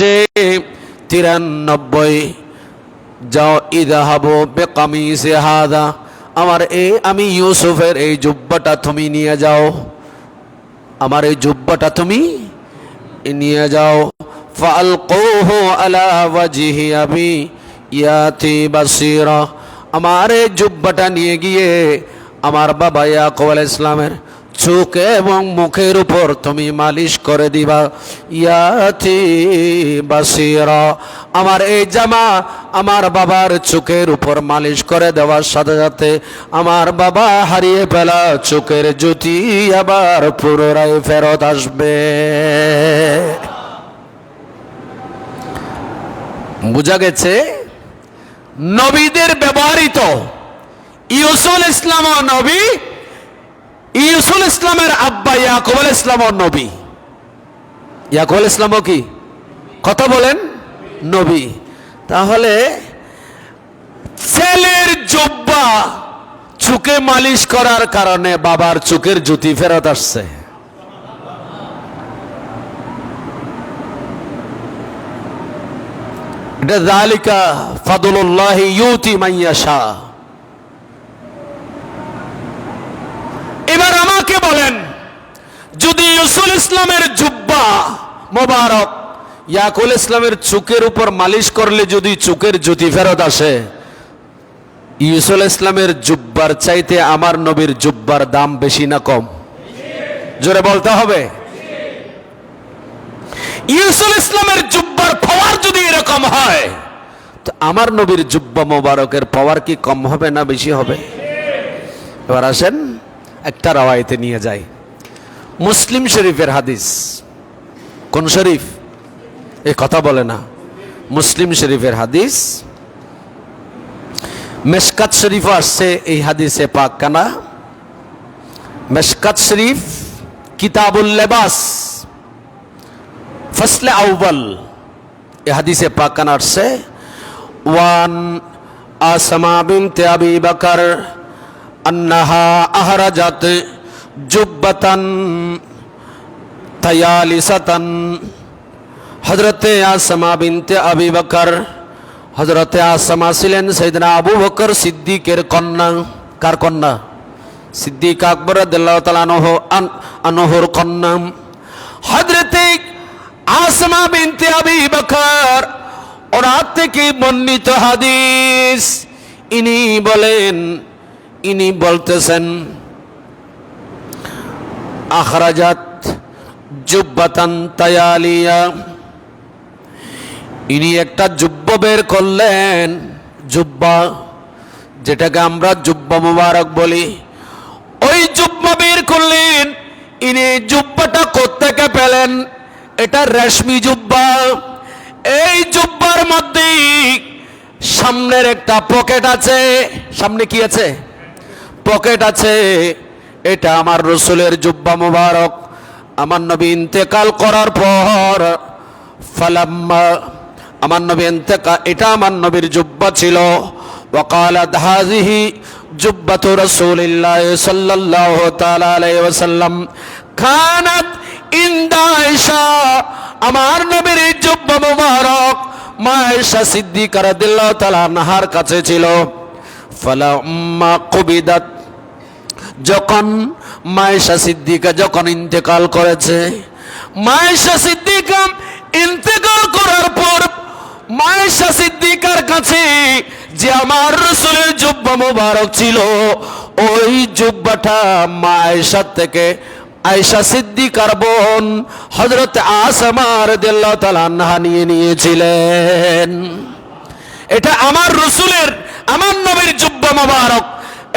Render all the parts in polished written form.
পৃষ্ঠে 93 যাও ইযহাবু বিকামিসি হাযা, আমার আমি ইউসুফের এই জুব্বাটা তুমি নিয়ে যাও, আমার এই জুব্বাটা তুমি নিয়ে যাও। ফালকুহু আলা ওয়াজহি আবি ইয়াতি বাসীরা, আমার এই জুব্বাটা নিয়ে গিয়ে আমার বাবা ইয়াকুব আলাইহিস সালামের চোখ এবং মুখের উপর তুমি মালিশ করে দিবা। ইয়াতি বাসীরা, আমার এই জামা আমার বাবার চোখের উপর মালিশ করে দেওয়ার সাথে সাথে আমার বাবা হারিয়ে ফেলা চোখের জ্যোতি আবার পুনরায় ফেরত আসবে। বুঝা গেছে? নবীদের ব্যবহৃত ইউসুফ ইসলাম ও নবী, ইউসুফ ইসলামের আব্বা ইয়াকুব আলাইহিস সালাম ও নবী। ইয়াকুব আলাইহিস সালামও কি? কথা বলেন, নবী। তাহলে ছেলের জুব্বা চোখে মালিশ করার কারণে বাবার চোখের জ্যোতি ফেরত আসছে। এটা যালিকা ফাদলুল্লাহি ইউতি মান ইয়াশা। এবার আমাকে বলেন, যদি ইউসুফ ইসলামের জুব্বা মোবারক ইয়াকুব ইসলামের চোখের উপর মালিশ করলে যদি চোখের জ্যোতি ফেরত আসে, ইউসুফ ইসলামের জুব্বার চাইতে আমার নবীর জুব্বার দাম বেশি না কম? জোরে বলতে হবে। ইউসুফ ইসলামের জুব্বার পাওয়ার যদি এরকম হয়, তো আমার নবীর জুব্বা মোবারকের পাওয়ার কি কম হবে না বেশি হবে? এবার আসেন একটা রাওয়ায়েতে নিয়ে যাই। মুসলিম শরীফের হাদিস। কোন শরীফ? এই কথা বলে না। মুসলিম শরীফের হাদিস। মেশকাত শরীফ আসছে এই হাদিসে পাক কানা। মেশকাত শরীফ কিতাবুল লিবাস ফসলে আউয়াল এই হাদিসে পাক কানা আসছে। ওয়ান আসমা বিনতে আবি বকর अन्नहा अहरजत जुब्बतन तयालिसतन। हजरते आसमा बिनते अबी बकर, हजरते आसमा ছিলেন সাইয়েদনা আবু বকর সিদ্দিকের কন্যা। কার কন্যা? সিদ্দিক আকবর রাদিয়াল্লাহু তাআলা আনহুর কন্যা। হযরতে আসমা বিনতে আবি বকর ওনার থেকে বর্ণিত হাদিস। ইনি বলতেছেন আখরাজাত জুব্বাতান তায়ালিয়া, ইনি একটা জুব্বা বের করলেন। জুব্বা যেটাকে আমরা জুব্বা মুবারক বলি, ওই জুব্বা বের করলেন। ইনি জুব্বাটা কোত্থেকে পেলেন? এটা রেশমি জুব্বা। এই জুব্বার মধ্যে সামনের একটা পকেট আছে। সামনে কি আছে? পকেট আছে। এটা আমার রসুলের জুব্বা মুবারক। আমার নবী ইন্তেকাল করার পর ফালাম্মা আমার নবী এটা আমার নবীর জুব্বা ছিল। ওয়াকালাত হাযিহি জুব্বাতু রাসূলিল্লাহ সাল্লাল্লাহু তাআলা আলাইহি ওয়াসাল্লাম কানাত ইনদা আয়েশা। আমার নবীর এই জুব্বা মুবারক মা আয়েশা সিদ্দিকা রাদিয়াল্লাহু তাআলা আনহার কাছে ছিল। ফালাম্মা কুবিদাত, যখন মা আয়েশা সিদ্দিকা যখন ইন্তেকাল করেছে, মা আয়েশা সিদ্দিকা ইন্তেকাল করার পর মা আয়েশা সিদ্দিকার কাছে যে আমার রাসূলের জুব্বা মুবারক ছিল, ওই জুব্বাটা মা আয়েশা থেকে আয়েশা সিদ্দিকার বোন হযরত আসমা রাদিয়াল্লাহু তাআলা আনহা নিয়েছিলেন। এটা আমার রাসূলের, আমার নবীর জুব্বা মুবারক।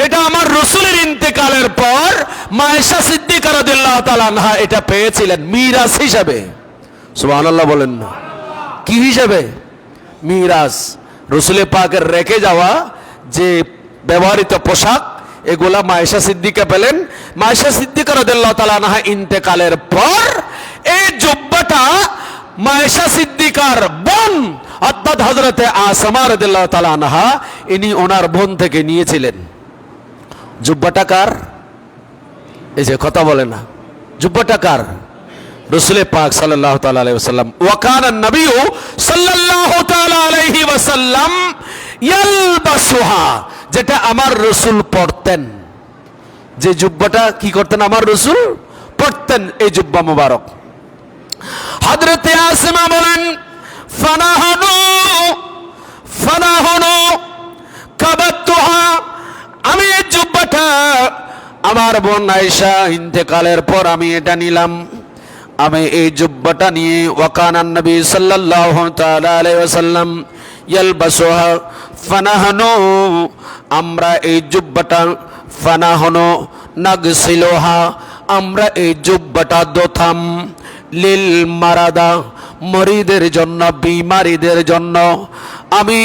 এটা আমার রাসূলের ইন্তেকালের পর মা আয়েশা সিদ্দিকা রাদিয়াল্লাহু তাআলা আনহা এটা পেয়েছিলেন মিরাস হিসাবে। সুবহানাল্লাহ বলেন না। কি হিসাবে? মিরাস। রাসূল পাকের রেখে যাওয়া যে ব্যবহৃত পোশাক, এগুলা মা আয়েশা সিদ্দিকা পেলেন। মা আয়েশা সিদ্দিকা রাদিয়াল্লাহু তাআলা আনহা ইন্তেকালের পর এই জুব্বাটা মা আয়েশা সিদ্দিকার বোন অর্থাৎ হযরতে আসমা রাদিয়াল্লাহু তাআলা আনহা ইনি ওনার বোন থেকে নিয়েছিলেন। জুব্বাটা কার? এই যে কথা বলে না, জুব্বাটা কার? রসুল পাক সাল্লাল্লাহু তাআলা আলাইহি ওয়াসাল্লাম, ওয়া কানা নবী সাল্লাল্লাহু তাআলা আলাইহি ওয়াসাল্লাম ইয়ালবাসুহা, যেটা আমার রসুল পড়তেন। যে জুব্বাটা কি করতেন? আমার রসুল পড়তেন এই জুব্বা মুবারক। হযরতে আসমা বলেন, ফানাহনু কাবাতুহা, আমি এই জুব্বাটা আমার বোন আয়েশা ইন্তেকালের পর আমি এটা নিলাম। আমি এই জুব্বাটা নিয়ে ওয়াকানান নবী সাল্লাল্লাহু তাআলা আলাইহি ওয়াসাল্লাম ইয়ালবাসুহা ফানাহনু, আমরা এই জুব্বাটা ফানাহনু নাগসিলুহা, আমরা এই জুব্বাটা ধোতাম, লিল মারাদা, মরিদের জন্য, বিমারীদের জন্য। আমি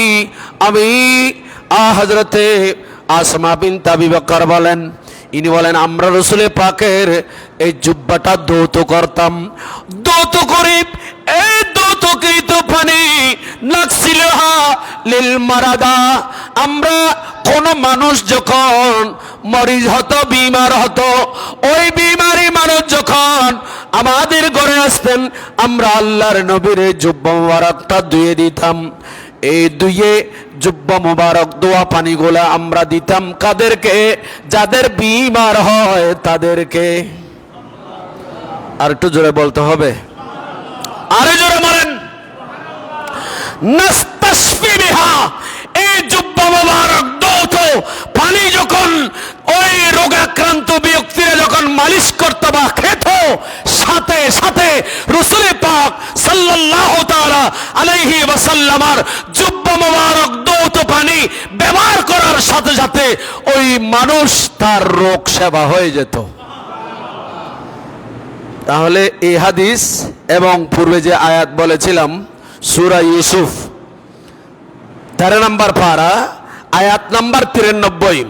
হযরতে আসমা বিনত আবি বকর বলেন, ইনি বলেন আমরা রসুল পাকের এই জুব্বাটা ধৌত করতাম, ধৌত করি এই ধৌতকৃত পানি নাগসিলুহা লিল মারাদা, আমরা কোন মানুষ যখন মরিজ হতো, বিমার হতো, ওই বিমারি মানুষ যখন আমাদের ঘরে আসতেন, আমরা আল্লাহর নবীর জুব্বা মুবারকটা ধুয়ে দিতাম। এই ধুয়ে জুব্বা মুবারক দোয়া পানিগুলা আমরা দিতাম কাদেরকে? যাদের বিমার হয় তাদেরকে। আর একটু জোরে বলতে হবে, আরো জোরে বলেন। নাস্তাশফি বিহা, এই জুব্বা মুবারক ধৌত পানি যখন ওই রোগাক্রান্ত ব্যক্তিরা যখন মালিশ করত বা খেত, সাথে সাথে রাসূল পাক সাল্লাল্লাহু তাআলা আলাইহি ওয়াসাল্লামের জুব্বা মুবারক ধৌত পানি ব্যবহার করার সাথে সাথে ওই মানুষ তার রোগ সেবা হয়ে যেত। তাহলে এই হাদিস এবং পূর্বে যে আয়াত বলেছিলাম সূরা ইউসুফ 13 নম্বর পারা আয়াত নাম্বার 93,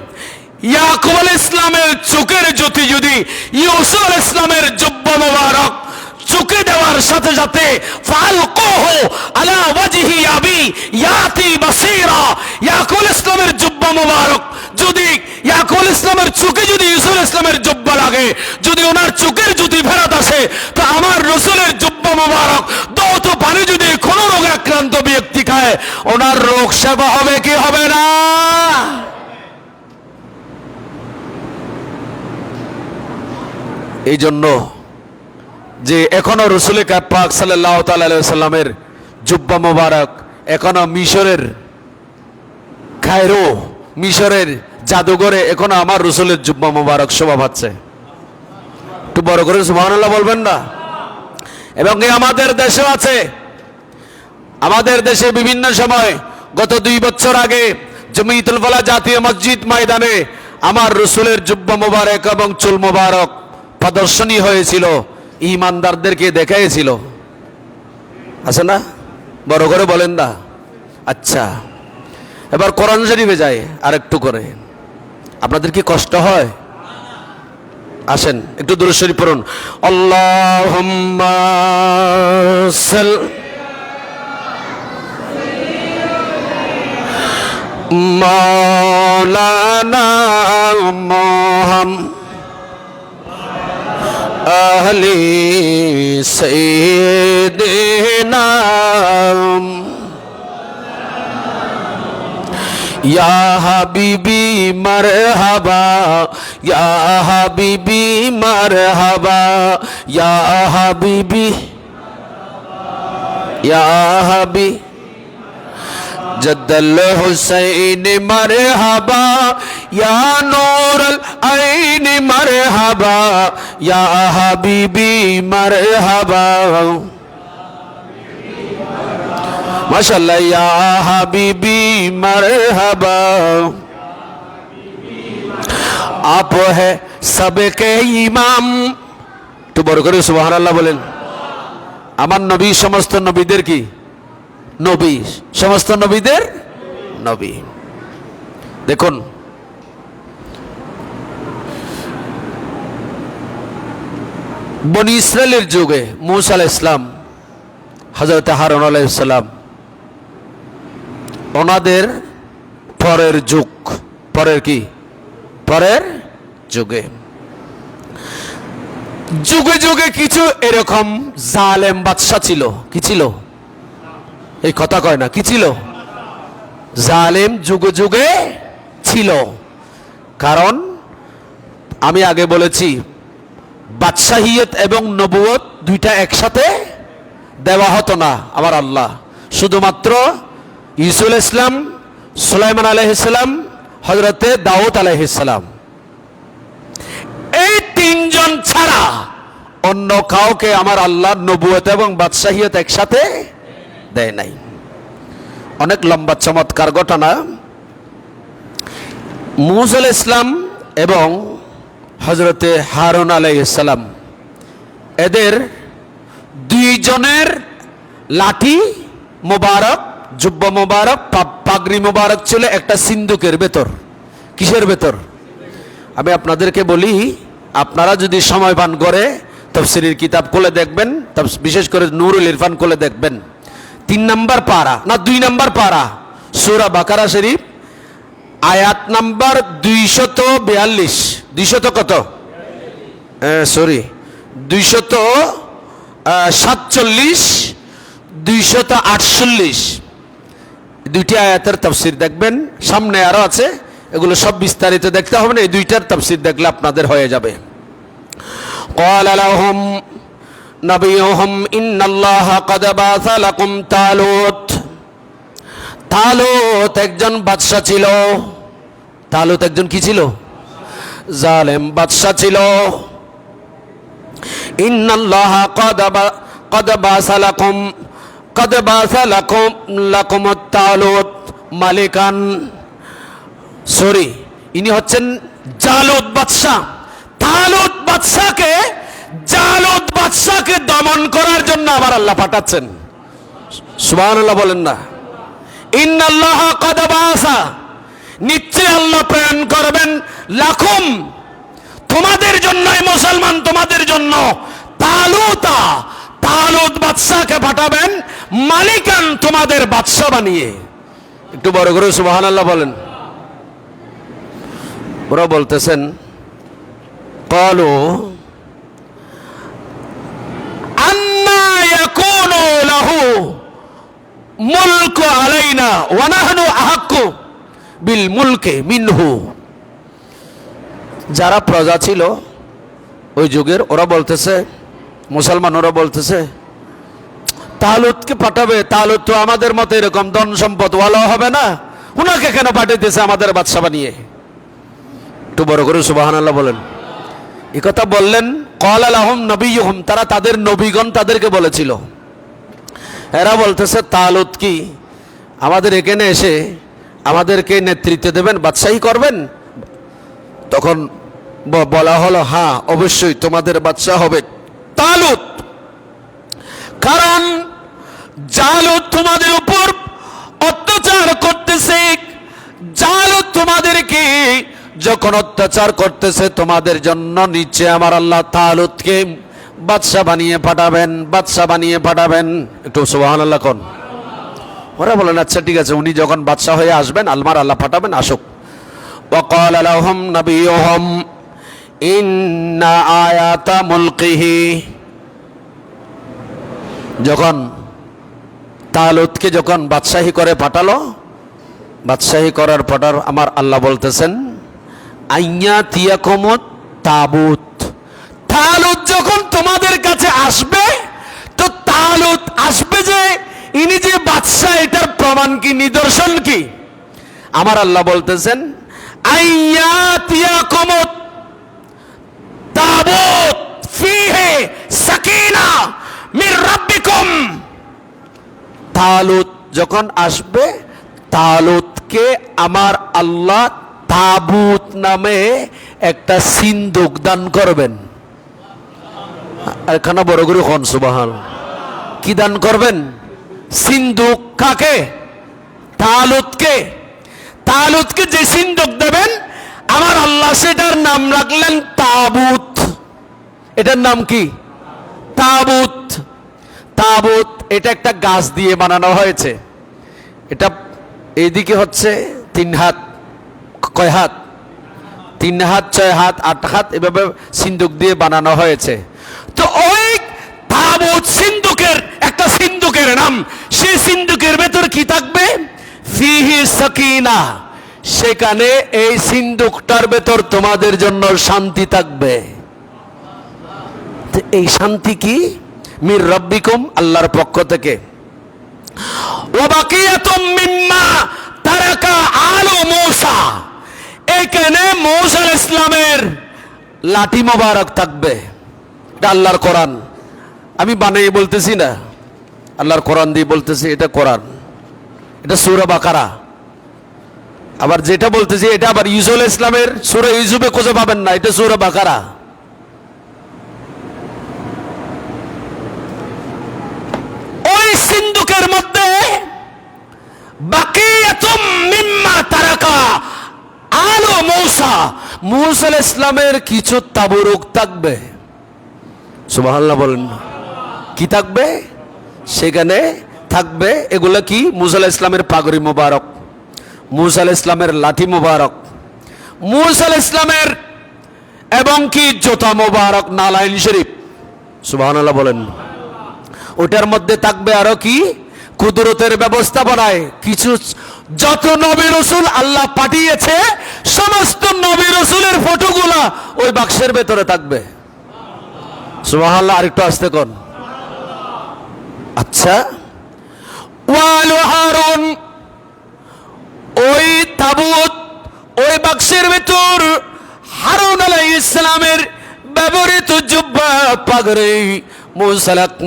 ইয়াকুব আলাইহিস সালামের চোখের জ্যোতি যদি ইউসুফ আলাইহিস সালামের জুব্বা মুবারক চোখে দেওয়ার সাথে সাথে ফালকুহু আলা ওয়াজহি আবি ইয়াতি বাসীরা, ইয়াকুব আলাইহিস সালামের জুব্বা মুবারক যদি ইয়াকুব আলাইহিস সালামের চোখে যদি ইউসুফ আলাইহিস সালামের জুব্বা লাগে, যদি ওনার চোখের জ্যোতি ফেরত আসে, তো আমার রাসূলের জুব্বা মুবারক ধৌত পানি যদি কোন রোগে আক্রান্ত ব্যক্তি খায়, ওনার রোগ সেবা হবে কি হবে না? এই জন্য যে এখনো রাসূল পাক সাল্লাল্লাহু তাআলা আলাইহি ওয়াসাল্লামের জুব্বা মুবারক এখনো মিশরের কায়রো, মিশরের জাদুঘরে এখনো আমার রাসূলের জুব্বা মুবারক শোভা পাচ্ছে। একটু বড় করে সুবহানাল্লাহ বলবেন না? এবং আমাদের দেশেও আছে। আমাদের দেশে বিভিন্ন সময় গত 2 বছর আগে জমিয়তুল ফালাহ জাতীয় মসজিদ ময়দানে আমার রাসূলের জুব্বা মুবারক এবং চুল মুবারক প্রদর্শনী হয়েছিল, ইমানদারদেরকে দেখাইছিল, আছে না? বড় করে বলেন না? আচ্ছা, এবার কোরআন শরীফে যাই আর একটু করে। আপনাদের কি কষ্ট হয়? আসেন একটু দুরূদ শরীফ পড়ুন। আল্লাহুম্মা মাওলানা মুহাম্মদ আহলি সাইয়্যিদিনা ইয়া হাবিবি মারহাবা, ইয়া হাবিবি মারহাবা, ইয়া হাবিবি, ইয়া হাবি জদ্দল হুসাইন মারহাবা, ইয়া নূরুল আইন মারহাবা, ইয়া হাবিবি মারহাবা, মাশাআল্লাহ, ইয়া হাবিবি মারহাবা। आप है सबके ইমাম। একটু বড় করে সুবহানাল্লাহ বলেন। আমার নবী সমস্ত নবীদের কি নবী, সমস্ত নবীদের নবী। দেখুন বনি ইসরায়েলের যুগে মূসা আলাইহিস সালাম, হযরত হারুন আলাইহিস সালাম, ওনাদের পরের যুগ, পরের কি পরের যুগে যুগে যুগে কিছু এরকম জালেম বাদশা ছিল। কি ছিল? এই কথা কয় না, কি ছিল? জালেম যুগে যুগে ছিল। কারণ আমি আগে বলেছি বাদশাহিয়ত এবং নবুয়ত দুইটা একসাথে দেওয়া হতো না আমার আল্লাহ। শুধুমাত্র ঈসা আলাইহিস সালাম, সুলাইমান আলাইহিস সালাম, হযরতে দাউদ আলাইহিস সালাম, এই তিনজন ছাড়া অন্য কাউকে আমার আল্লাহ নবুয়ত এবং বাদশাহিয়ত একসাথে দেয় নাই। অনেক লম্বা চমৎকার ঘটনা। মূসা আলাইহিস সালাম এবং হযরতে হারুন আলাইহিস সালাম, এদের দুইজনের লাঠি মোবারক, জুব্বা মোবারক, পাগড়ি মোবারক ছিল একটা সিন্দুকের ভেতর। কিসের ভেতর? আমি আপনাদেরকে বলি, আপনারা যদি সময় পান করে তাফসীরের কিতাব খুলে দেখবেন, বিশেষ করে নূরুল ইরফান খুলে দেখবেন, 3 নম্বর পারা না 2 নম্বর পারা সূরা বাকারা শরীফ, আয়াত নাম্বার 242, 200 কত, সরি 247, 248, দুইটি আয়াতের তাফসীর দেখবেন। সামনে আরো আছে, এগুলো সব বিস্তারিত দেখতে হবে না, এই দুইটার তাফসীর দেখলে আপনাদের হয়ে যাবে। ক্বালা লাহুম নবিয়ুহুম ইন্নাল্লাহা ক্বাদ বাআসা লাকুম তালুত। তালুত একজন বাদশা ছিল। তালুত একজন কি ছিল? জালেম বাদশা ছিল। ইন্নাল্লাহা ক্বাদ বাআসা লাকুম তালুত মালিকান। সরি, ইনি হচ্ছেন জালুত বাদশা। তালুত বাদশাকে, জালুত বাদশাকে দমন করার জন্য আবার আল্লাহ পাঠাচ্ছেন। সুবহানাল্লাহ বলেন না? ইন্নাল্লাহা ক্বাদ বাআসা, নিশ্চয় আল্লাহ প্রেরণ করবেন, লাকুম তোমাদের জন্যই, মুসলমান তোমাদের জন্য, তালুতা তালুত বাদশাকে পাঠাবেন, মালিকান তোমাদের বাদশা বানিয়ে। একটু বড় করে সুবহানাল্লাহ বলেন। ওরা বলতেছেন ক্বালু আন্না ইয়াকুনু লাহু মুলকু আলাইনা ওয়া নাহনু আহাক্কু বিল মুলকি মিনহু। যারা প্রজা ছিল ওই যুগের, ওরা বলতেছে, মুসলমান ওরা বলতেছে, তালুতকে পাঠাবে, তালুত তো আমাদের মতো এরকম ধন সম্পদ ওয়ালা হবে না, উনাকে কেন পাঠাইতেছে আমাদের বাদশা বানিয়ে? একটু বড় করে সুবহানাল্লাহ বলেন। এই কথা বললেন ক্বালা লাহুম নবিয়ুহুম, তারা তাদের নবীগণ তাদেরকে বলেছিল। এরা বলতেছে তালুত কি আমাদের এখানে এসে আমাদেরকে নেতৃত্ব দেবেন, বাদশাহী করবেন? তখন বলা হলো, হ্যাঁ অবশ্যই তোমাদের বাদশা হবে তালুত। কারণ জালুত তোমাদের উপর অত্যাচার করতেছে। জালুত তোমাদেরকে যখন অত্যাচার করতেছে, তোমাদের জন্য নিচে আমার আল্লাহ তালুতকে বাদশা বানিয়ে পাঠাবেন, বাদশা বানিয়ে পাঠাবেন। একটু সুবহানাল্লাহ কোন। ওরা বলেন আচ্ছা ঠিক আছে, উনি যখন বাদশা হয়ে আসবেন আমার আল্লাহ পাঠাবেন, আসুক। ওয়া ক্বালা লাহুম নবিয়ুহুম ইন্না আয়াতা মুলকিহি। যখন তালুতকে যখন বাদশাহী করে পাঠালো, বাদশাহী করার পর আমার আল্লাহ বলতেছেন আইয়া তিয়াকুমুত তাবুত। তালুত যখন তোমাদের কাছে আসবে, তো তালুত আসবে যে ইনি যে বাদশা, এটার প্রমাণ কি, নিদর্শন কি? আমার আল্লাহ বলতেছেন আইয়া তিয়াকুমুত তাবুত ফিহি সাকিনা মির রাব্বিকুম। তালুত যখন আসবে, তালুতকে আমার আল্লাহ তাবুত নামে একটা সিন্দুক দান করবেন। এখানে বড় করে হন সুবহানাল্লাহ। কি দান করবেন? সিন্দুক। কাকে? তালুতকে। তালুতকে যে সিন্দুক দেবেন আমার আল্লাহ সেটার নাম রাখলেন তাবুত। এটার নাম কি? তাবুত। তাবুত এটা একটা গাছ দিয়ে বানানো হয়েছে। এটা এইদিকে হচ্ছে 3 হাত, কয় হাত? 3 হাত, 6 হাত, 8 হাত, এভাবে সিন্দুক দিয়ে বানানো হয়েছে। তাবুত সিন্দুকের একটা সিন্দুকের নাম, সেই সিন্দুকের ভেতর কি থাকবে? ফিহি সাকিনা, সেখানে এই সিন্দুকটার ভেতর তোমাদের জন্য শান্তি থাকবে। এই শান্তি কি? মির রব্বিকুম, আল্লাহর পক্ষ থেকে। ওয়া বাকিয়াতুম মিম্মা তারাকা আলু মূসা, এখানে মূসা আলাইহিস সালামের লাঠি মোবারক থাকবে। এটা আল্লাহর কোরআন, আমি বানিয়ে বলতেছি না, আল্লাহর কোরআন দিয়ে বলতেছি, এটা কোরআন, এটা সূরা বাকারা। আবার যেটা বলতেছি এটা আবার ইউসুফ আলাইহিস সালামের সূরা ইউসুফে খুঁজে পাবেন না, এটা সূরা বাকারা। ওই সিন্দুকের মধ্যে বাকিয়াতুম মিম্মা তারাকা আলু মূসা, মূসা আলাইহিস সালামের কিছু তাবরুক থাকবে। সুবহানাল্লাহ বলেন। কি থাকবে সেখানে? থাকবে এগুলা কি? মূসা আলাইহিস সালামের পাগড়ি মোবারক, মূসা আলাইহিস সালামের লাঠি মোবারক, মূসা আলাইহিস সালামের এবং কি জুতা মোবারক, নালাইন শরীফ। সুবহানাল্লাহ বলেন। ওটার মধ্যে থাকবে আরো কি? কুদরতের ব্যবস্থাপনায় কিছু যত নবী রাসূল আল্লাহ পাঠিয়েছে সমস্ত নবী রাসূলের ফটোগুলা ওই বাক্সের ভেতরে থাকবে। সুবহানাল্লাহ, আরেকটু আস্তে কোন। আচ্ছা, ওয়ালু হারুন, ওই তাবুত ওই বাক্সের ভেতর হারুন আলাইহিস সালামের ব্যবহৃত জুব্বা পাগড়ি,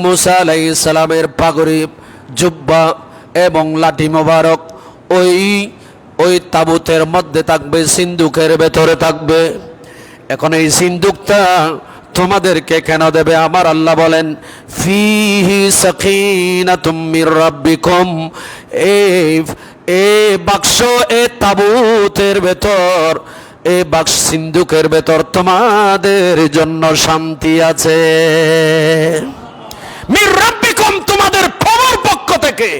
মূসা আলাইহিস সালামের পাগড়ি জুব্বা এবং লাঠি মোবারক ওই তাবুতের মধ্যে থাকবে, সিন্দুকের ভেতরে থাকবে। এখন এই সিন্দুকটা তোমাদেরকে কেন দেবে? আমার আল্লাহ বলেন, ফিহি সাকিনাতুম মির রাব্বিকুম, এই বাক্স, এই তাবুতের ভেতর, এই বাক্স সিন্দুকের ভেতর তোমাদের জন্য শান্তি আছে। মির রাব্বিকুম, তোমাদের প্রভুর পক্ষ থেকে।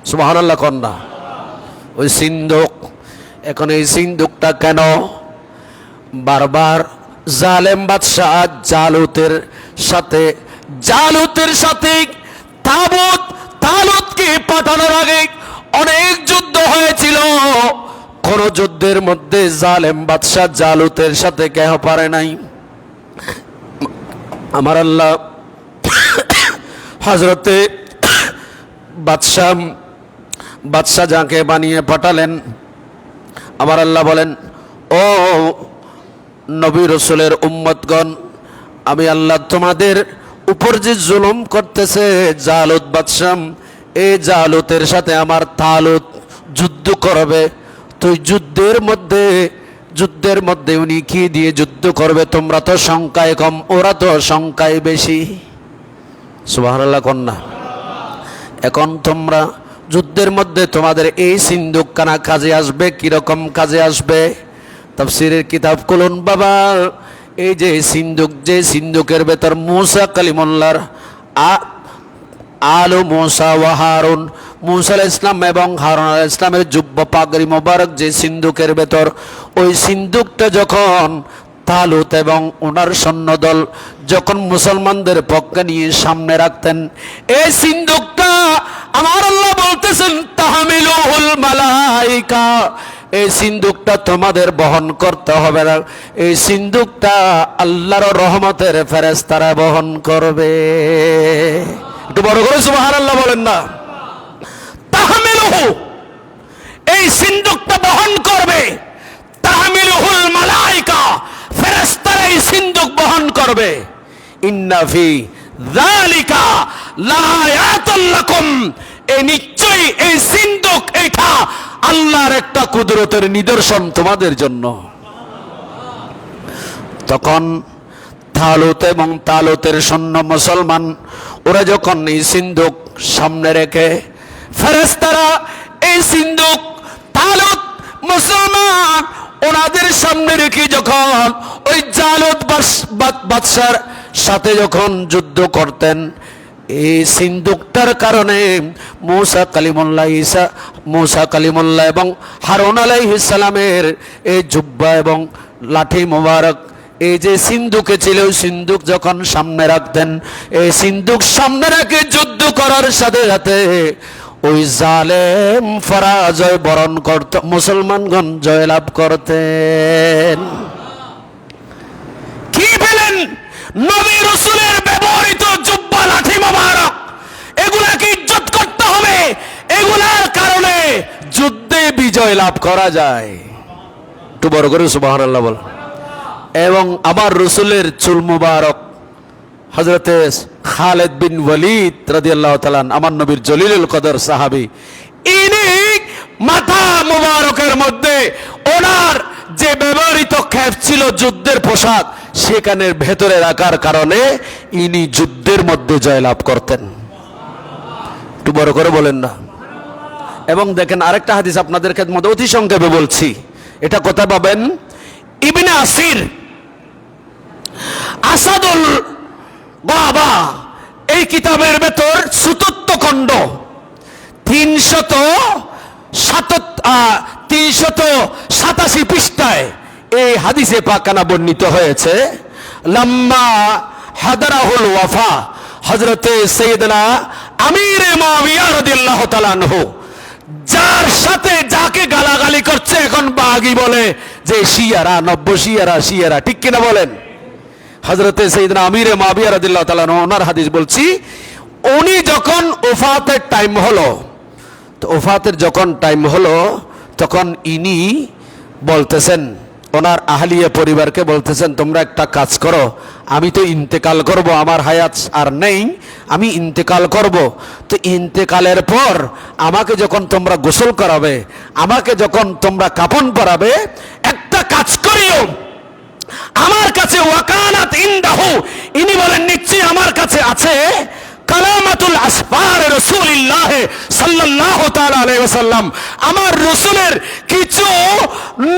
সুবহানাল্লাহ কন্যা। ওই সিন্দুক, এখন এই সিন্দুকটা কেন বারবার জালেম বাদশাহ জালুতের সাথে তালুতকে পাঠানোর আগে অনেক যুদ্ধ হয়েছিল। কোন যুদ্ধের মধ্যে জালেম বাদশাহ জালুতের সাথে কেহ পারে নাই। আমার আল্লাহ হযরতে বাদশাহ যাকে বানিয়ে পাঠালেন, আমার আল্লাহ বলেন, ও নবী রাসূলের উম্মতগণ, আমি আল্লাহ তোমাদের উপর যে জুলুম করতেছে জালুত বাদশাহ, এই জালুতের সাথে আমার তালুত যুদ্ধ করবে। তো যুদ্ধের মধ্যে উনি কি দিয়ে যুদ্ধ করবে? তোমরা তো সংখ্যায় কম, ওরা তো সংখ্যায় বেশি। সুবহানাল্লাহ কন্যা। এখন তোমরা যুদ্ধের মধ্যে তোমাদের এই সিন্দুক কানা কাজে আসবে। কিরকম কাজে আসবে? তাফসীরের কিতাব খুলুন বাবা। এই যে সিন্দুকের ভেতর মূসা কালিমুল্লাহর আলু মূসা ওয়া হারুন, মূসা আলাইহিস সালাম এবং হারুন আলাইহিস সালামের জুব্বা পাগড়ি মোবারক যে সিন্দুকের ভেতর, ওই সিন্দুকটা যখন তালুত এবং ওনার সৈন্যদল যখন মুসলমানদের পক্ষে নিয়ে সামনে রাখতেন, এই সিন্দুকটা আমার আল্লাহ বলতেছেন, তাহমিলুহুল মালাইকা, এই সিন্দুকটা তোমাদের বহন করতে হবে না। এই সিন্দুকটা আল্লাহর রহমতের ফেরেশতারা বহন করবে। একটু বড় করে সুবহানাল্লাহ বলেন না। তাহমিলুহু, এই সিন্দুকটা বহন করবে। তাহমিলুহুল মালাইকা, ফেরেশতারা এই সিন্দুক বহন করবে। ইন্না ফি যালিকা লাআয়াতুল লাকুম, এই নিশ্চয়ই এই সিন্দুক, এটা আল্লাহর একটা কুদরতের নিদর্শন তোমাদের জন্য। তখন তালুত এবং তালুতের সৈন্য মুসলমান ওরা যখন এই সিন্দুক সামনে রেখে, ফেরেশতারা এই সিন্দুক তালুত মুসলমান ওনাদের সামনে রেখে যখন ওই জালুত বাদশার সাথে যখন যুদ্ধ করতেন, এই সিন্দুকটার কারণে মূসা কালিমুল্লাহ এবং হারুন আলাইহিস সালামের এই জুব্বা এবং লাঠি মোবারক এই যে সিন্ধুকে ছিল, ওই সিন্ধুক যখন সামনে রাখতেন, এই সিন্ধুক সামনে রেখে যুদ্ধ করার সাথে সাথে ওই জালেম পরাজয় বরণ করত, মুসলমানগণ জয়লাভ করতেন। কি পেলেন? নবী রাসূলের ব্যবহৃত জুব্বা, লাঠি মোবারক, এগুলাকে ইজ্জত করতে হবে। এগুলার কারণে যুদ্ধে বিজয় লাভ করা যায়। একটু বড় করে সুবহানাল্লাহ বল। এবং আবার রাসূলের চুল মুবারক, হযরতে খালিদ বিন ওয়ালিদ রাদিয়াল্লাহু তাআলা, আমার নবীর জলিলুল কদর সাহাবী, ইনি মাথা মুবারকের মধ্যে ওনার যে ব্যবহৃত খেপ ছিল, যুদ্ধের পোশাক, সেখানের ভেতরে রাখার কারণে ইনি যুদ্ধের মধ্যে জয়লাভ করতেন। একটু বড় করে বলেন না। এবং দেখেন আরেকটা হাদিস আপনাদেরকে মধ্যে অতি সংক্ষেপে বলছি, এটা কথা পাবেন ইবনে আসির আসাদুল বাবা, এই কিতাবের ভেতর ৭৪ খণ্ড ৩87 পৃষ্ঠায় এই হাদিসে পাকানা বর্ণিত হয়েছে। লাম্মা হাদারাহুল ওয়াফা, হযরতে সাইয়েদনা আমির মুআবিয়া রাদিয়াল্লাহু তাআলা আনহু, যার সাথে যাকে গালাগালি করছে এখন বাগি বলে যে শিয়ারা, নব্য শিয়ারা, শিয়ারা, ঠিক কিনা বলেন? হযরতে সাইয়েদনা আমির মুআবিয়া রাদিয়াল্লাহু তাআলা আনহু, ওনার হাদিস বলছি, উনি যখন ওফাতের টাইম হলো, তো ওফাতের যখন টাইম হলো তখন ইনি বলতেছেন ওনার আহলিয়া পরিবারকে, বলতেছেন তোমরা একটা কাজ করো, আমি তো ইন্তেকাল করব, আমার হায়াত আর নেই, আমি ইন্তেকাল করব, তো ইন্তেকালের পর আমাকে যখন তোমরা গোসল করাবে, আমাকে যখন তোমরা কাফন পরাবে, একটা কাজ করিও, আমার কাছে ওয়াকানাত ইনদাহু, ইনি বলেন নিশ্চয়ই আমার কাছে আছে কালামাতুল আসফার রাসূলুল্লাহ সাল্লাল্লাহু তাআলা আলাইহি ওয়াসাল্লাম, আমার রাসূলের কিছু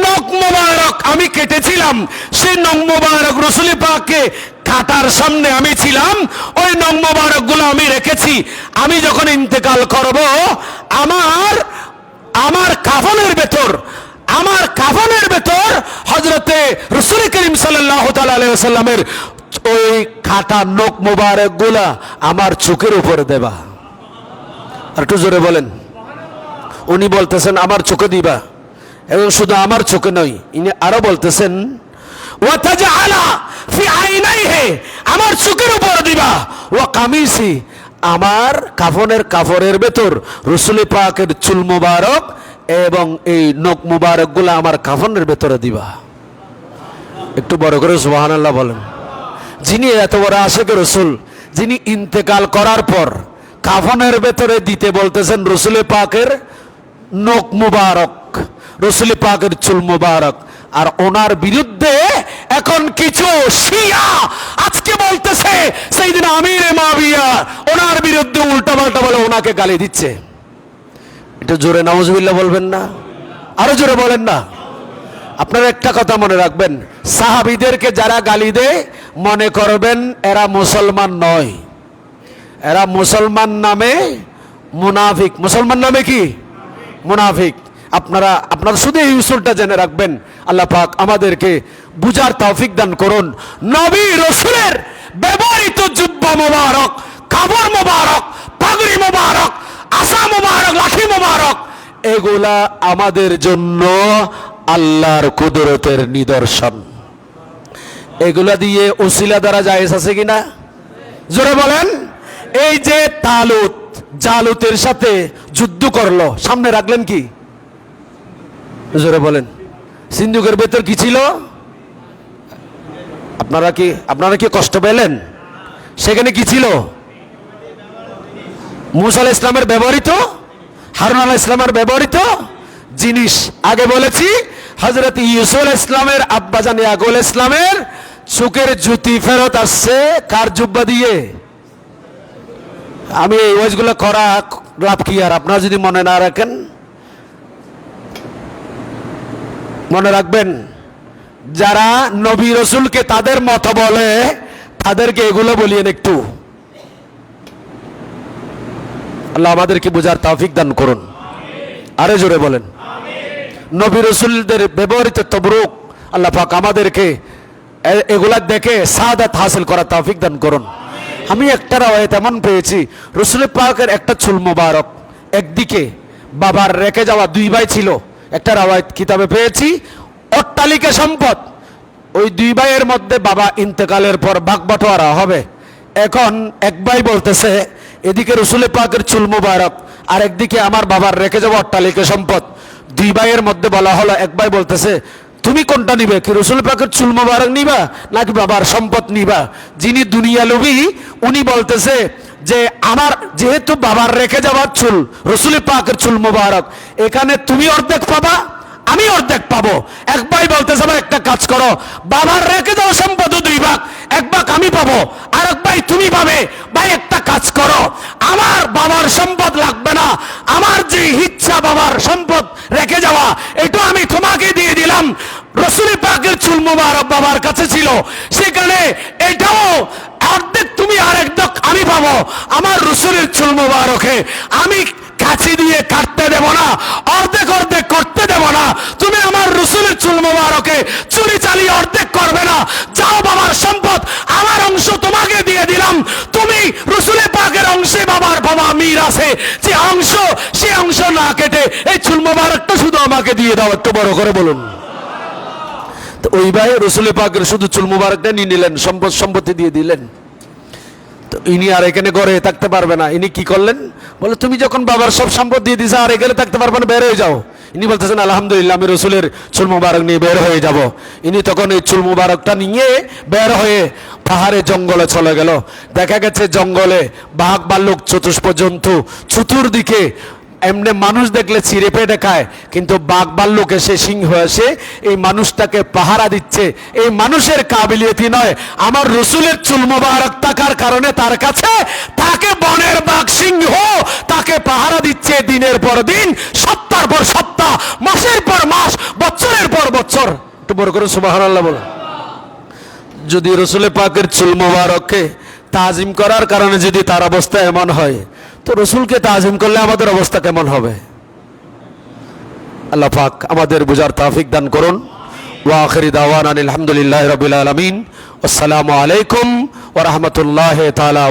নখ মোবারক আমি কেটেছিলাম, সেই নখ মোবারক রাসূল পাককে কাটার সামনে আমি ছিলাম, ওই নখ মোবারক গুলো আমি রেখেছি, আমি যখন ইন্তেকাল করব আমার কাফনের ভেতর হযরতে রাসূল করিম সাল্লাল্লাহু তাআলা আলাইহি ওয়াসাল্লামের ওই কাটা নখ মোবারক গুলা আমার চোখের উপরে দেবা। আর একটু জোরে বলেন। উনি বলতেছেন আমার চোখে দিবা, এবং শুধু আমার চোখে নয়, ইনি আরো বলতেছেন ওয়া তাজআলা ফি আইনাইহি, আমার চোখের উপর দিবা, ওয়া কামিসি, আমার কাফনের ভেতর রাসূল পাকের চুল মোবারক এবং এই নখ মোবারক গুলা আমার কাফনের ভেতরে দিবা। একটু বড় করে সুবহানাল্লাহ বলেন। যিনি এত বড় আশিক রাসূল, যিনি ইন্তেকাল করার পর কাফনের ভেতরে দিতে বলতেছেন রাসূল পাকের নখ মুবারক, রাসূল পাকের চুল মুবারক, আর ওনার বিরুদ্ধে এখন কিছু শিয়া আজকে বলতেছে সাইয়েদনা আমির মুআবিয়া ওনার বিরুদ্ধে উল্টাপাল্টা বলে ওনাকে গালি দিচ্ছে। এটা জোরে নাউজুবিল্লাহ বলবেন না? আরো জোরে বলেন না। আপনারা একটা কথা মনে রাখবেন, সাহাবীদেরকে যারা গালি দেয় মনে করবেন এরা মুসলমান নয়, এরা মুসলমান নামে মুনাফিক। মুসলমান নামে কি? মুনাফিক। আপনারা শুধু এই উসুলটা জেনে রাখবেন। আল্লাহ পাক আমাদেরকে বুঝার তৌফিক দান করুন। নবী রাসূলের ব্যবহৃত জুব্বা মোবারক, কাপড় মোবারক, পাগড়ি মোবারক, আসা মোবারক, লাঠি মোবারক, এগুলা আমাদের জন্য আল্লাহর কুদরতের নিদর্শন। এগুলা দিয়ে উসিলা দ্বারা জায়েজ আছে কিনা? জোরে বলেন। এই যে তালুত জালুতের সাথে যুদ্ধ করলো, সামনে রাখলেন কি? জোরে বলেন। সিন্ধুকের ভেতর কি ছিল? আপনারা কি কষ্ট পেলেন? সেখানে কি ছিল? মুসা আলাইহিস সালামের ব্যবহৃত, হারুন আলাইহিস সালামের ব্যবহৃত জিনিস। আগে বলেছি হযরত ইউসুফ আলাইহিস সালামের আব্বাজান ইয়াকুব আলাইহিস সালামের চোখের জুতি ফেরত আসছে কার জুব্বা দিয়ে? আমি এই ওয়াজগুলো করা লাভ কি? আর আপনারা যদি মনে না রাখেন, মনে রাখবেন যারা নবী রাসূলকে তাদের মত বলে তাদেরকে এগুলো বলিয়েন একটু। আল্লাহ আমাদেরকে বুঝার তৌফিক দান করুন। আরে জোরে বলেন। নবী রাসূলদের ব্যবহৃত তবরুক আল্লাহ পাক আমাদেরকে এগুলা দেখে সাদাত হাসিল করার তৌফিক দান করুন। আমি একটা রাওয়ায়াত এমন পেয়েছি, রাসূল পাকের একটা চুল মোবারক, একদিকে বাবার রেখে যাওয়া দুই ভাই ছিল, একটা রাওয়ায়াত কিতাবে পেয়েছি, অট্টালিকা সম্পদ, ওই দুই ভাইয়ের মধ্যে বাবা ইন্তেকালের পর ভাগ বাটোয়ারা হবে। এখন এক ভাই বলতেছে এদিকে রাসূল পাকের চুল মোবারক, আর একদিকে আমার বাবার রেখে যাওয়া অট্টালিকা সম্পদ। দুই ভাইয়ের মধ্যে বলা হলো, এক ভাই বলতেছে তুমি কোনটা নিবে, কি রাসূল পাকের চুল মোবারক নিবা নাকি বাবার সম্পদ নিবা? যিনি দুনিয়া লোভী উনি বলতেছে যে আমার যেহেতু বাবার রেখে যাওয়ার চুল, রাসূল পাকের চুল মোবারক, এখানে তুমি অর্ধেক পাবা, আমি অর্ধেক পাবো। এক ভাই বলতেছে ভাই একটা কাজ করো, বাবার রেখে যাওয়া সম্পদ দুই ভাগ, এক ভাগ আমি পাবো, আর এক ভাই তুমি পাবে। ভাই একটা কাজ করো, আমার বাবার সম্পদ লাগবে না, আমার যে ইচ্ছা বাবার সম্পদ রেখে যাওয়া এটা আমি তোমাকে দিয়ে দিলাম। রাসূল পাকের চুল মোবারক বাবার কাছে ছিল, সেখানে এটাও অর্ধেক তুমি আর অর্ধেক আমি পাবো। আমার রাসূলের চুল মোবারকে আমি কাছি দিয়ে কাটতে দেব না, অর্ধেক অর্ধেক করতে দেব না। তুমি আমার রাসূলের চুল মোবারকে চুরি চালিয়ে অর্ধেক করবে না। যাও বাবার সম্পদ, আমার অংশ তোমাকে দিয়ে দিলাম, তুমি রাসূল পাকের অংশে বাবার বাবা মিরাসে যে অংশ, সে অংশ না কেটে এই চুল মোবারকটা শুধু আমাকে দিয়ে দাও। একটু বড় করে বলুন। তো ওই ভাই রাসূল পাকের শুধু চুল মোবারকটা নিয়ে নিলেন, সম্পত্তি দিয়ে দিলেন। তো ইনি আর এখানে ঘরে থাকতে পারবে না। ইনি কি করলেন, বলে তুমি যখন বাবার সব সম্পদ দিয়ে দিছো আর এখানে থাকতে পারবে না, বের হয়ে যাও। ইনি বলতেছেন আলহামদুলিল্লাহ আমি রাসূলের চুল মোবারক নিয়ে বের হয়ে যাব। ইনি তখন এই চুল মোবারকটা নিয়ে বের হয়ে পাহাড়ে জঙ্গলে চলে গেল। দেখা গেছে জঙ্গলে বাঘ ভাল্লুক চতুষ্প জন্তু চতুর্দিকে, এমনি মানুষ দেখলে ছিঁড়ে পেটে খায়, কিন্তু বাঘ ভাল্লুক এসে সিংহ এসে এই মানুষটাকে পাহারা দিচ্ছে। এই মানুষের কাবিলিয়তি নয়, আমার রাসূলের চুল মোবারক থাকার কারণে তার কাছে তাকে বনের বাঘ সিংহ তাকে পাহারা দিচ্ছে দিনের পর দিন, সপ্তাহ পর সপ্তাহ, মাসের পর মাস, বছরের পর বছর। একটু বড় করে সুবহানাল্লাহ বলো। যদি রাসূল পাকের চুল মোবারককে তাজিম করার কারণে যদি তার অবস্থা এমন হয়, তো রাসূলকে তাজিম করলে আমাদের অবস্থা কেমন হবে? আল্লাহ পাক আমাদের বুঝার তৌফিক দান করুন। ওয়া আখিরি দাওয়ানা আলহামদুলিল্লাহি রাব্বিল আলামিন। আসসালামু আলাইকুম ওয়া রাহমাতুল্লাহি তাআলা।